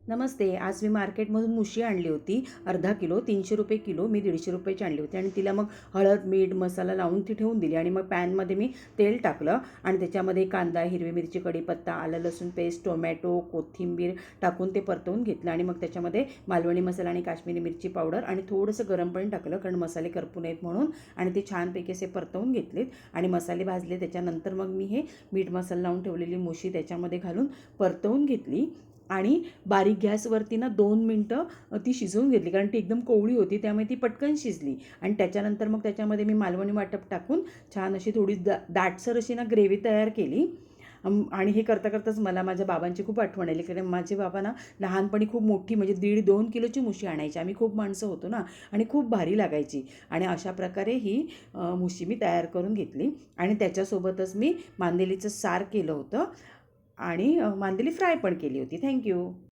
नमस्ते. आज मी मार्केटमधून मुशी आणली होती अर्धा किलो, 300 रुपये किलो. मी 150 रुपयाची आणली होती आणि तिला मग हळद, मीठ, मसाला लावून ती ठेवून दिली आणि मग पॅनमध्ये मी तेल टाकलं आणि त्याच्यामध्ये कांदा, हिरवी मिरची, कढीपत्ता, आलं लसूण पेस्ट, टोमॅटो, कोथिंबीर टाकून ते परतवून घेतलं आणि मग त्याच्यामध्ये मालवणी मसाला आणि काश्मीरी मिरची पावडर आणि थोडंसं गरम पाणी टाकलं, कारण मसाले करपू नयेत म्हणून. आणि ते छानपैकी असे परतवून घेतलेत आणि मसाले भाजले. त्याच्यानंतर मग मी हे मीठ मसाला लावून ठेवलेली मुशी त्याच्यामध्ये घालून परतवून घेतली आणि बारीक गॅसवरती ना 2 मिनटं ती शिजवून घेतली, कारण ती एकदम कोवळी होती, त्यामुळे ती पटकन शिजली. आणि त्याच्यानंतर मग त्याच्यामध्ये मी मालवणी वाटप टाकून छान अशी थोडी दाटसर अशी ना ग्रेव्ही तयार केली. आणि हे करता करताच मला माझ्या बाबांची खूप आठवण आली, कारण माझे बाबा ना लहानपणी खूप मोठी म्हणजे 1.5-2 किलोची मुशी आणायची. आम्ही खूप माणसं होतो ना, आणि खूप भारी लागायची. आणि अशा प्रकारे ही मुशी मी तयार करून घेतली आणि त्याच्यासोबतच मी मांदेलीचं सार केलं होतं आणि मांदेली फ्राय पण केली होती. थँक्यू.